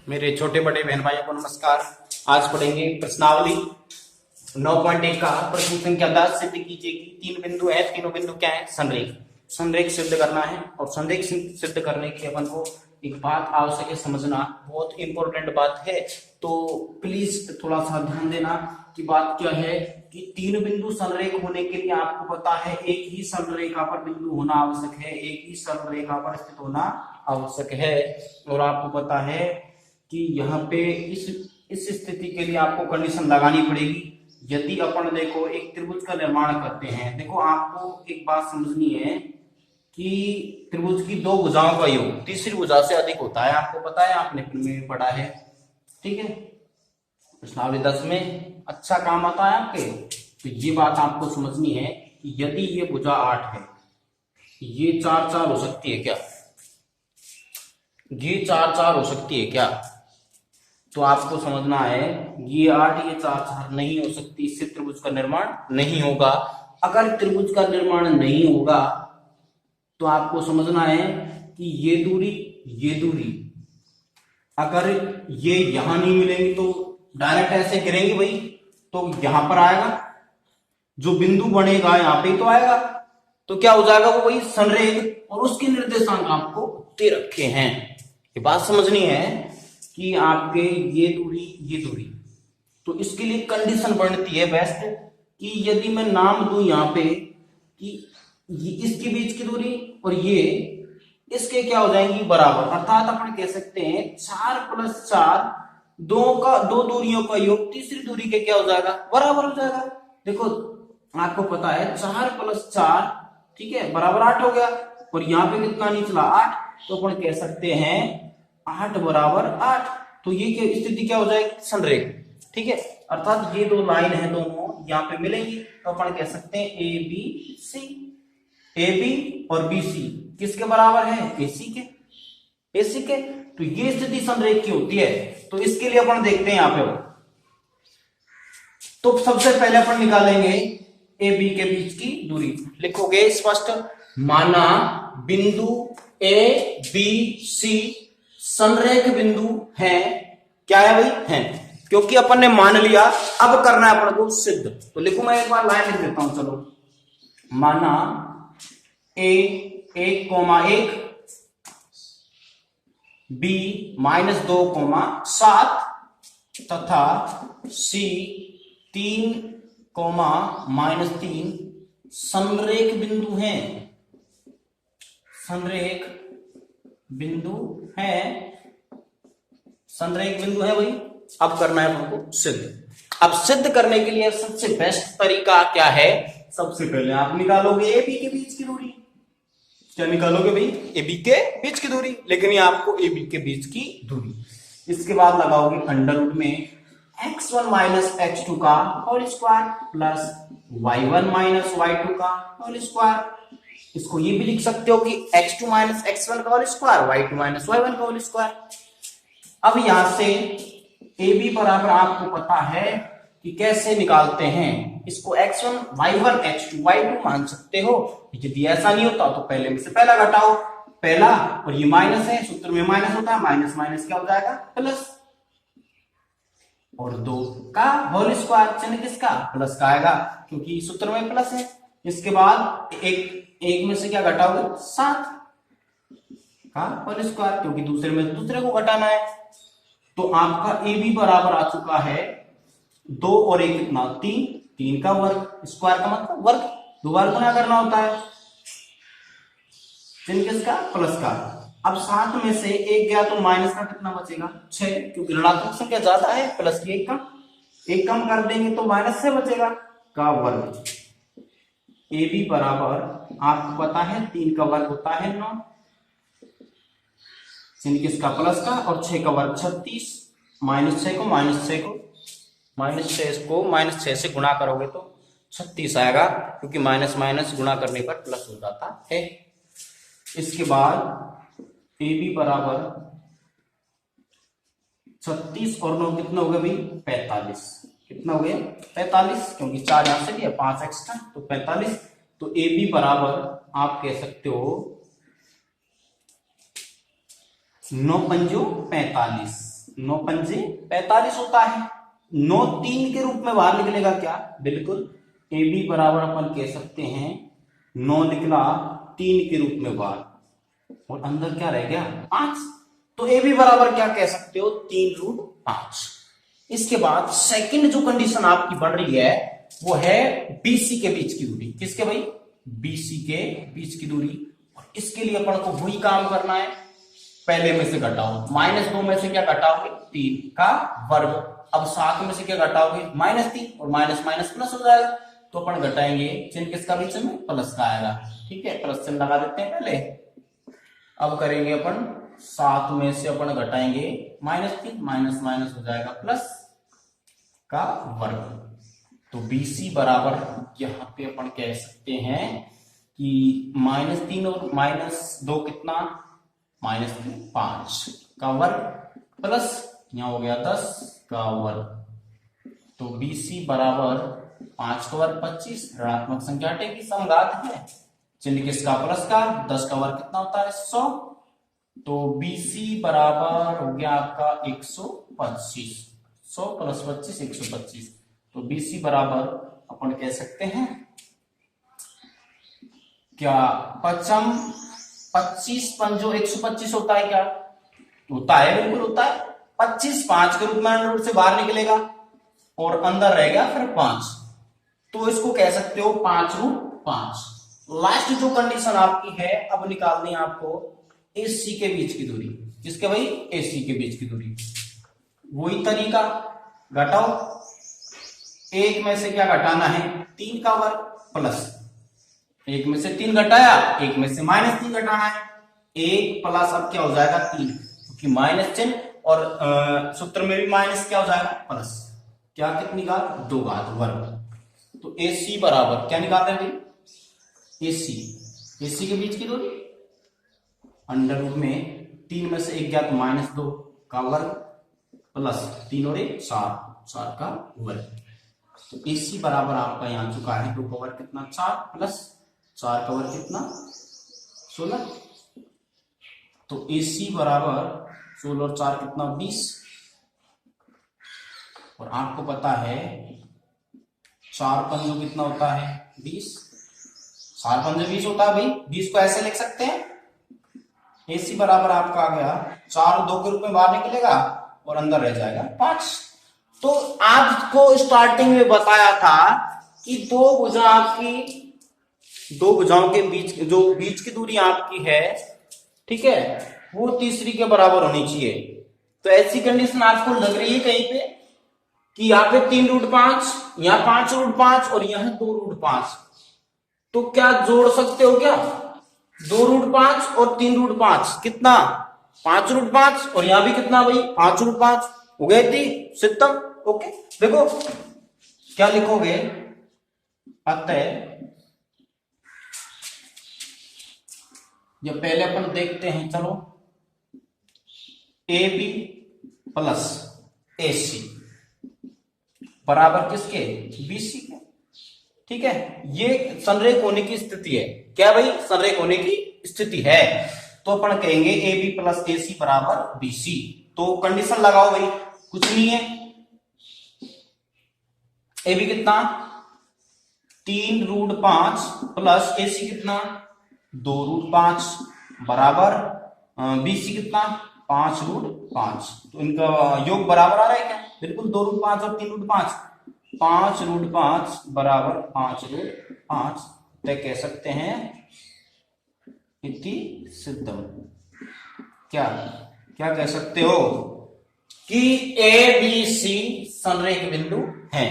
मेरे छोटे बड़े बहन भाइयों को नमस्कार। आज पढ़ेंगे प्रश्नावली 9.1 का प्रश्न संख्या 10 सिद्ध कीजिए कि तीन बिंदु है, तीनों बिंदु क्या है? संरेख। संरेख सिद्ध करना है और संरेख सिद्ध करने के अपन को एक बात आवश्यक है समझना, बहुत इंपॉर्टेंट बात है, तो प्लीज थोड़ा सा ध्यान देना कि बात क्या है कि तीन बिंदु संरेख होने के लिए आपको पता है एक ही संरेखा पर बिंदु होना आवश्यक है, एक ही संरेखा पर स्थित होना आवश्यक है। और आपको पता है कि यहाँ पे इस स्थिति के लिए आपको कंडीशन लगानी पड़ेगी। यदि अपन देखो एक त्रिभुज का निर्माण करते हैं, देखो आपको एक बात समझनी है कि त्रिभुज की दो भुजाओं का योग तीसरी भुजा से अधिक होता है। आपको पता है, आपने में पढ़ा है, ठीक है, प्रश्नावली 10 में अच्छा काम आता है आपके। तो ये बात आपको समझनी है कि यदि ये भुजा 8 है, ये 4 4 हो सकती है क्या? ये 4 4 हो सकती है क्या? तो आपको समझना है ये 8 ये 4 4 नहीं हो सकती, इससे त्रिभुज का निर्माण नहीं होगा। अगर त्रिभुज का निर्माण नहीं होगा तो आपको समझना है कि ये दूरी अगर ये यहां नहीं मिलेंगी तो डायरेक्ट ऐसे गिरेंगे भाई, तो यहां पर आएगा, जो बिंदु बनेगा यहां पे तो आएगा, तो क्या हो जाएगा वो वही संरेख, और उसके निर्देशांक आपको दे रखे हैं। ये बात समझनी है कि आपके ये दूरी, तो इसके लिए कंडीशन बनती है बेस्ट कि यदि मैं नाम दूं यहां पे कि ये इसके बीच की दूरी और ये इसके क्या हो जाएंगी बराबर, अर्थात अपन कह सकते हैं 4 + 4 दो दूरियों का योग तीसरी दूरी के क्या हो जाएगा बराबर हो जाएगा। देखो आपको पता है 4 + 4 ठीक है बराबर 8 हो गया, और यहाँ पे कितना निकला 8, तो अपन कह सकते हैं 8 बराबर 8। तो ये क्या स्थिति क्या हो जाएगी संरेख, ठीक है, अर्थात ये दो लाइन है दोनों यहाँ पे मिलेंगी, तो अपन कह सकते हैं A B C. A B और बी सी किसके बराबर है? एसी के। तो ये स्थिति संरेख की होती है। तो इसके लिए अपन देखते हैं यहाँ पे, तो सबसे पहले अपन निकालेंगे ए बी के बीच की दूरी। लिखोगे स्पष्ट, माना बिंदु ए बी सी संरेख बिंदु है। क्या है भाई? है, क्योंकि अपन ने मान लिया, अब करना है अपन को सिद्ध। तो लिखो, मैं एक बार लाइन लिख देता हूं, चलो। माना ए 1,1 बी -2,7 तथा सी 3,-3 संरेख बिंदु हैं। संरेख बिंदु है भाई। अब करना है हमको सिद्ध। अब सिद्ध करने के लिए सबसे बेस्ट तरीका क्या है? सबसे पहले आप निकालोगे ए बी के बीच की दूरी। क्या निकालोगे भाई? ए बी के बीच की दूरी, लेकिन ये आपको ए बी के बीच की दूरी। इसके बाद लगाओगे अंडररूट में x1 - x2 का whole square plus y1 - y2 का होल स्क्वायर। इसको ये भी लिख सकते हो कि x2 - x1 का होल स्क्वायर, y2 - y1 का होल स्क्वायर। अब यहां से ए बी बराबर आपको पता है कि कैसे निकालते हैं इसको, x1 y1 x2 y2 मान सकते हो। यदि ऐसा नहीं होता तो पहले में से पहला घटाओ, पहला, और ये माइनस है, सूत्र में माइनस होता है, माइनस माइनस क्या हो जाएगा प्लस, और 2 का होल स्क्वायर, चिन्ह किसका? प्लस का आएगा, क्योंकि सूत्र में प्लस है। इसके बाद एक में से क्या घटाओगे? 7 का होल स्क्वायर, क्योंकि दूसरे में दूसरे को घटाना है। तो आपका ए बी बराबर आ चुका है 2 और 1 कितना? 3 का वर्ग, स्क्वायर का मतलब वर्ग, दोबारा गुना करना होता है, चिन्ह किसका? प्लस का। अब 7 में से 1 गया तो माइनस का कितना बचेगा? 6, क्योंकि ऋणात्मक संख्या ज्यादा है, प्लस की 1 कम कर देंगे तो माइनस 6 बचेगा का वर्ग। ए बी बराबर आपको पता है 3 का वर्ग होता है 9, चिन्ह किसका? प्लस का, और 6 का वर्ग 36, -6 को -6 से गुणा करोगे तो 36 आएगा, क्योंकि माइनस माइनस गुणा करने पर प्लस हो जाता है। इसके बाद ए बी बराबर 36 और 9 कितना हो गया भाई? 45। कितना हो गया? 45, क्योंकि 4 यहां से भी है, 5 एक्स्ट्रा, तो 45। तो ए बी बराबर आप कह सकते हो 9 × 45, 9 पंजे 45 होता है। 9 3 के रूप में बाहर निकलेगा क्या? बिल्कुल, ए बी बराबर अपन कह सकते हैं 9 निकला 3 के रूप में बाहर, और अंदर क्या रह गया 5। तो ए बी बराबर क्या कह सकते हो 3√5। इसके बाद सेकंड जो कंडीशन आपकी बढ़ रही है वो है बीसी के बीच की दूरी। किसके भाई? बीसी के बीच की दूरी। और इसके लिए अपन को वही काम करना है, पहले में से घटाओ, -2 में से क्या घटाओगे 3 का वर्ग। अब 7 में से क्या घटाओगे -3, और माइनस माइनस प्लस हो जाएगा, तो अपन घटाएंगे, चिन्ह किसका बीच में? प्लस का आएगा। ठीक है, प्लस चिन्ह लगा देते हैं पहले। अब करेंगे अपन 7 में से अपन घटाएंगे -3, माइनस माइनस हो जाएगा प्लस का वर्ग। तो BC बराबर यहां पे अपन कह सकते हैं कि -3 और -2 कितना? -3 5 का वर्ग, प्लस यहां हो गया 10 का वर्ग। तो BC बराबर 5 का वर्ग 25, ऋणात्मक संख्या हटेगी, समघात है, चिन्ह किसका? प्लस का। 10 का वर्ग कितना होता है? 100। तो BC बराबर हो गया आपका 125। 100 प्लस 25 125। तो BC बराबर अपन कह सकते हैं क्या? 25 पंजो 125 होता है क्या? होता है, बिल्कुल होता है। 25 5 के रूप में अंडर रूट से बाहर निकलेगा और अंदर रहेगा फिर 5, तो इसको कह सकते हो 5√5। लास्ट जो कंडीशन आपकी है, अब निकालनी है आपको AC के बीच की दूरी। किसके भाई? AC के बीच की दूरी। वही तरीका, घटाओ, 1 में से क्या घटाना है? 3 का वर्ग, प्लस 1 में से 3 घटाया, 1 में से -3 घटाना है। 1 प्लस अब क्या हो जाएगा 3, क्योंकि माइनस चिन्ह, और सूत्र में भी माइनस क्या हो जाएगा? प्लस। क्या कितनी घात? 2 घात वर्ग। तो AC बराबर क्या निकाल रहे हैं भाई? AC के बीच की दूरी अंडर रूट में 3 में से 1 गया तो -2 का वर्ग, प्लस 3 और 1 4 का वर्ग। तो AC बराबर आपका यहां चुका है 2 का वर्ग कितना? 4, प्लस 4 का वर्ग कितना? 16। तो AC बराबर 16 और 4 कितना? 20। और आपको पता है 4 पंजों कितना होता है? 20। 4 पंजे 20 होता है भाई। 20 को ऐसे लिख सकते हैं, AC बराबर आपका आ गया 4 2 के रूप में बाहर निकलेगा और अंदर रह जाएगा 5। तो आपको स्टार्टिंग में बताया था कि दो भुजाओं के बीच जो बीच की दूरी आपकी है, ठीक है, वो तीसरी के बराबर होनी चाहिए। तो ऐसी कंडीशन आपको लग रही है कहीं पे कि यहाँ पे 3√5, यहाँ 5√5 और यहाँ 2√5, तो क्या जोड़ सकते हो क्या? 2√5 और 3√5 कितना? 5√5, और यहां भी कितना भाई? 5√5 हो गए थी सितम। ओके, देखो क्या लिखोगे? अतः ये पहले अपन देखते हैं, चलो, AB प्लस AC बराबर किसके? BC के। ठीक है, ये संरेख होने की स्थिति है। क्या भाई? संरेख होने की स्थिति है, तो अपन कहेंगे AB प्लस AC बराबर BC। तो कंडीशन लगाओ भाई, कुछ नहीं है। AB कितना? 3√5 प्लस AC कितना? 2√5 बराबर BC कितना? 5√5। तो इनका योग बराबर आ रहा है क्या? बिल्कुल, 2√5 और 3√5, 5√5 बराबर 5√5। तो कह सकते हैं इति सिद्धम। क्या क्या कह सकते हो कि ABC संरेख बिंदु है।